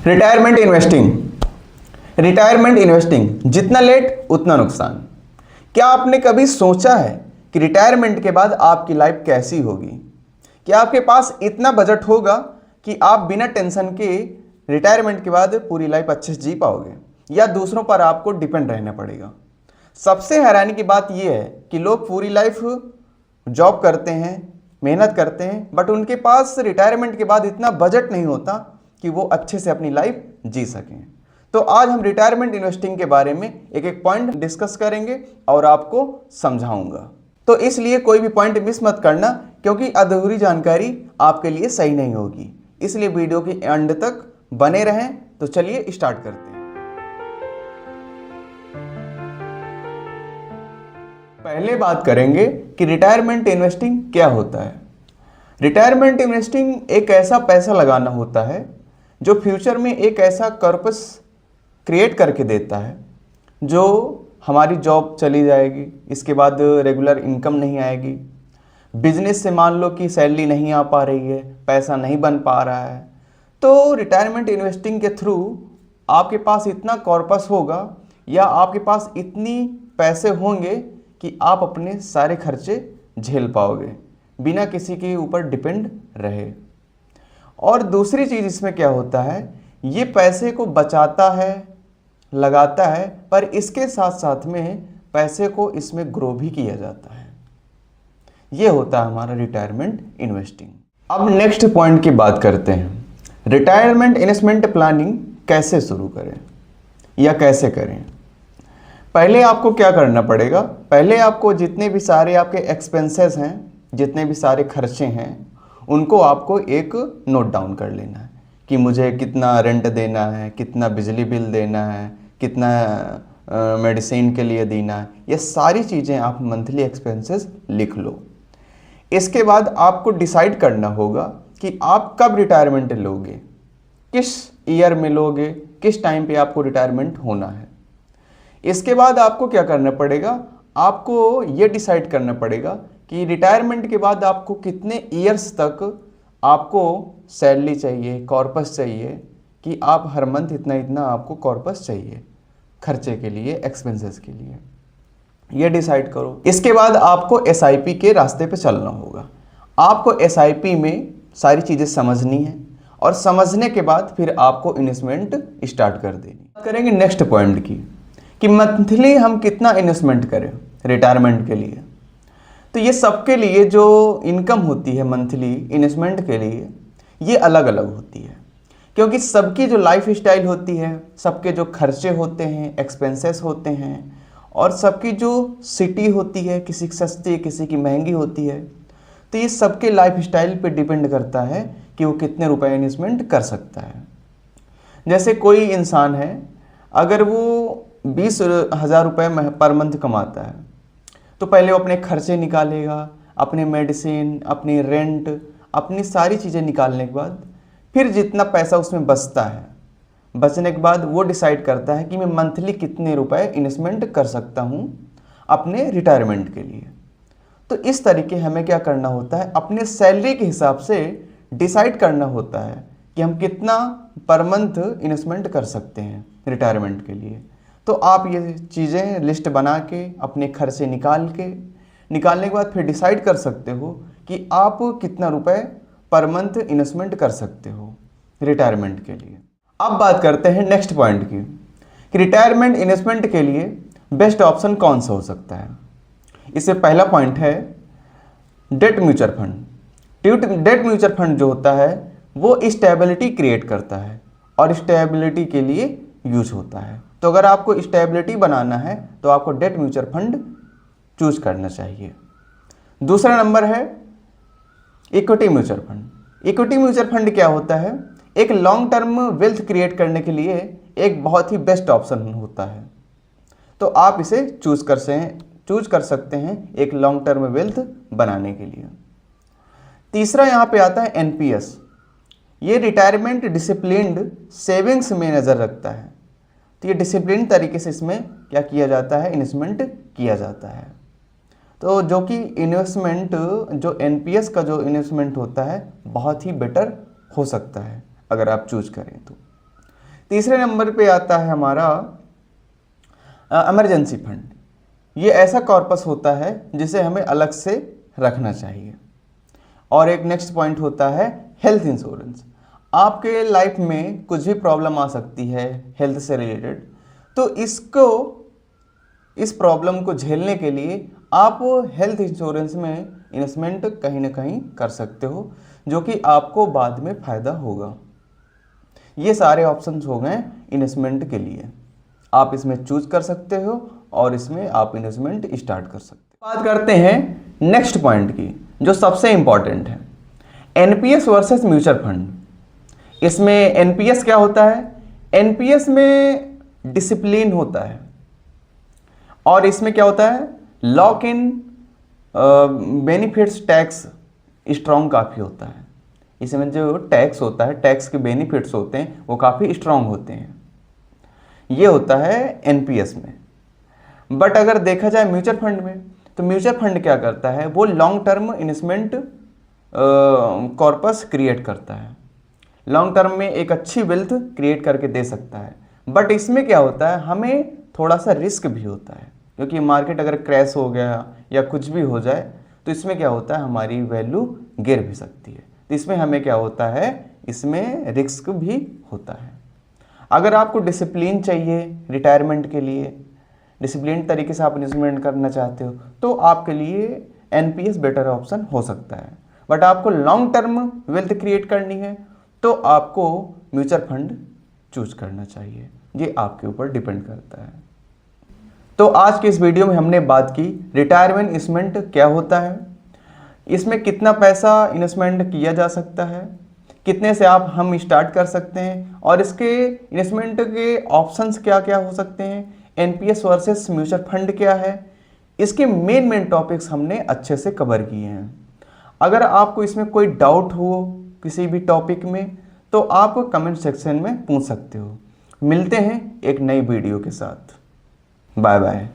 Retirement investing जितना late उतना नुकसान। क्या आपने कभी सोचा है कि रिटायरमेंट के बाद आपकी लाइफ कैसी होगी? क्या आपके पास इतना बजट होगा कि आप बिना टेंशन के रिटायरमेंट के बाद पूरी लाइफ अच्छे से जी पाओगे, या दूसरों पर आपको डिपेंड रहना पड़ेगा? सबसे हैरानी की बात यह है कि लोग पूरी लाइफ जॉब करते हैं, मेहनत करते हैं, बट उनके पास रिटायरमेंट के बाद इतना बजट नहीं होता कि वो अच्छे से अपनी लाइफ जी सकें। तो आज हम रिटायरमेंट इन्वेस्टिंग के बारे में एक एक पॉइंट डिस्कस करेंगे और आपको समझाऊंगा। तो इसलिए कोई भी पॉइंट मिस मत करना, क्योंकि अधूरी जानकारी आपके लिए सही नहीं होगी। इसलिए वीडियो के एंड तक बने रहें। तो चलिए स्टार्ट करते हैं। पहले बात करेंगे कि रिटायरमेंट इन्वेस्टिंग क्या होता है। रिटायरमेंट इन्वेस्टिंग एक ऐसा पैसा लगाना होता है जो फ्यूचर में एक ऐसा कॉर्पस क्रिएट करके देता है। जो हमारी जॉब चली जाएगी, इसके बाद रेगुलर इनकम नहीं आएगी, बिजनेस से मान लो कि सैलरी नहीं आ पा रही है, पैसा नहीं बन पा रहा है, तो रिटायरमेंट इन्वेस्टिंग के थ्रू आपके पास इतना कॉर्पस होगा या आपके पास इतनी पैसे होंगे कि आप अपने सारे खर्चे झेल पाओगे बिना किसी के ऊपर डिपेंड रहे। और दूसरी चीज़ इसमें क्या होता है, ये पैसे को बचाता है, लगाता है, पर इसके साथ साथ में पैसे को इसमें ग्रो भी किया जाता है। ये होता है हमारा रिटायरमेंट इन्वेस्टिंग। अब नेक्स्ट पॉइंट की बात करते हैं। रिटायरमेंट इन्वेस्टमेंट प्लानिंग कैसे शुरू करें या कैसे करें? पहले आपको क्या करना पड़ेगा, पहले आपको जितने भी सारे आपके एक्सपेंसेस हैं, जितने भी सारे खर्चे हैं, उनको आपको एक नोट डाउन कर लेना है कि मुझे कितना रेंट देना है, कितना बिजली बिल देना है, कितना मेडिसिन के लिए देना है। ये सारी चीज़ें आप मंथली एक्सपेंसेस लिख लो। इसके बाद आपको डिसाइड करना होगा कि आप कब रिटायरमेंट लोगे, किस ईयर में लोगे, किस टाइम पे आपको रिटायरमेंट होना है। इसके बाद आपको क्या करना पड़ेगा, आपको ये डिसाइड करना पड़ेगा कि रिटायरमेंट के बाद आपको कितने ईयर्स तक आपको सैलरी चाहिए, कॉर्पस चाहिए, कि आप हर मंथ इतना इतना आपको कॉर्पस चाहिए खर्चे के लिए, एक्सपेंसेस के लिए। ये डिसाइड करो। इसके बाद आपको एसआईपी के रास्ते पे चलना होगा। आपको एसआईपी में सारी चीज़ें समझनी है और समझने के बाद फिर आपको इन्वेस्टमेंट स्टार्ट कर देनी। बात करेंगे नेक्स्ट पॉइंट की कि मंथली हम कितना इन्वेस्टमेंट करें रिटायरमेंट के लिए। तो ये सबके लिए जो इनकम होती है मंथली इन्वेस्टमेंट के लिए, ये अलग अलग होती है, क्योंकि सबकी जो लाइफ स्टाइल होती है, सबके जो खर्चे होते हैं, एक्सपेंसेस होते हैं, और सबकी जो सिटी होती है, किसी की सस्ती किसी की महंगी होती है। तो ये सबके लाइफ स्टाइल पे डिपेंड करता है कि वो कितने रुपए इन्वेस्टमेंट कर सकता है। जैसे कोई इंसान है, अगर वो 20,000 रुपये पर मंथ कमाता है, तो पहले वो अपने खर्चे निकालेगा, अपने मेडिसिन, अपनी रेंट, अपनी सारी चीज़ें निकालने के बाद फिर जितना पैसा उसमें बचता है, बचने के बाद वो डिसाइड करता है कि मैं मंथली कितने रुपए इन्वेस्टमेंट कर सकता हूँ अपने रिटायरमेंट के लिए। तो इस तरीके हमें क्या करना होता है, अपने सैलरी के हिसाब से डिसाइड करना होता है कि हम कितना पर मंथ इन्वेस्टमेंट कर सकते हैं रिटायरमेंट के लिए। तो आप ये चीज़ें लिस्ट बना के अपने खर्चे निकालने के बाद फिर डिसाइड कर सकते हो कि आप कितना रुपए पर मंथ इन्वेस्टमेंट कर सकते हो रिटायरमेंट के लिए। अब बात करते हैं नेक्स्ट पॉइंट की कि रिटायरमेंट इन्वेस्टमेंट के लिए बेस्ट ऑप्शन कौन सा हो सकता है। इससे पहला पॉइंट है debt mutual fund. Debt mutual fund जो होता है वो स्टेबिलिटी क्रिएट करता है और स्टेबिलिटी के लिए यूज होता है। तो अगर आपको स्टेबिलिटी बनाना है तो आपको डेट म्यूचुअल फंड चूज करना चाहिए। दूसरा नंबर है equity mutual fund. Equity mutual fund क्या होता है, एक लॉन्ग टर्म वेल्थ क्रिएट करने के लिए एक बहुत ही बेस्ट ऑप्शन होता है। तो आप इसे चूज कर सकते हैं एक लॉन्ग टर्म वेल्थ बनाने के लिए। तीसरा यहाँ पे आता है एनपीएस। ये रिटायरमेंट डिसिप्लिन्ड सेविंग्स में नज़र रखता है। तो ये डिसिप्लिन तरीके से इसमें क्या किया जाता है, इन्वेस्टमेंट किया जाता है। तो जो कि इन्वेस्टमेंट जो एनपीएस का जो इन्वेस्टमेंट होता है बहुत ही बेटर हो सकता है अगर आप चूज करें तो। तीसरे नंबर पे आता है हमारा इमरजेंसी फंड। ये ऐसा कॉर्पस होता है जिसे हमें अलग से रखना चाहिए। और एक नेक्स्ट पॉइंट होता है हेल्थ इंश्योरेंस। आपके लाइफ में कुछ भी प्रॉब्लम आ सकती है हेल्थ से रिलेटेड, तो इस प्रॉब्लम को झेलने के लिए आप हेल्थ इंश्योरेंस में इन्वेस्टमेंट कहीं ना कहीं कर सकते हो, जो कि आपको बाद में फ़ायदा होगा। ये सारे ऑप्शंस हो गए इन्वेस्टमेंट के लिए, आप इसमें चूज कर सकते हो और इसमें आप इन्वेस्टमेंट स्टार्ट कर सकते हो। बात करते हैं नेक्स्ट पॉइंट की, जो सबसे इंपॉर्टेंट है, एनपीएस वर्सेस म्यूचुअल फंड। इसमें एनपीएस क्या होता है? एनपीएस में डिसिप्लिन होता है और इसमें क्या होता है, lock in benefits tax strong काफ़ी होता है। इसमें जो टैक्स होता है, टैक्स के बेनिफिट्स होते हैं वो काफ़ी स्ट्रॉन्ग होते हैं। ये होता है एनपीएस में। बट अगर देखा जाए म्यूचुअल फंड में, तो म्यूचुअल फंड क्या करता है, वो long term investment corpus create करता है, लॉन्ग टर्म में एक अच्छी वेल्थ क्रिएट करके दे सकता है। बट इसमें क्या होता है, हमें थोड़ा सा रिस्क भी होता है, क्योंकि मार्केट अगर क्रैश हो गया या कुछ भी हो जाए तो इसमें क्या होता है, हमारी वैल्यू गिर भी सकती है। तो इसमें हमें क्या होता है, इसमें रिस्क भी होता है। अगर आपको डिसिप्लिन चाहिए रिटायरमेंट के लिए, डिसिप्लिन तरीके से आप इन्वेस्टमेंट करना चाहते हो, तो आपके लिए एनपीएस बेटर ऑप्शन हो सकता है। बट आपको लॉन्ग टर्म वेल्थ क्रिएट करनी है तो आपको म्यूचुअल फंड चूज करना चाहिए। ये आपके ऊपर डिपेंड करता है। तो आज के इस वीडियो में हमने बात की रिटायरमेंट इन्वेस्टमेंट क्या होता है, इसमें कितना पैसा इन्वेस्टमेंट किया जा सकता है, कितने से हम स्टार्ट कर सकते हैं, और इसके इन्वेस्टमेंट के ऑप्शंस क्या क्या हो सकते हैं, एनपीएस वर्सेस म्यूचुअल फंड क्या है। इसके मेन टॉपिक्स हमने अच्छे से कवर किए हैं। अगर आपको इसमें कोई डाउट हो किसी भी टॉपिक में तो आप कमेंट सेक्शन में पूछ सकते हो। मिलते हैं एक नई वीडियो के साथ। Bye bye.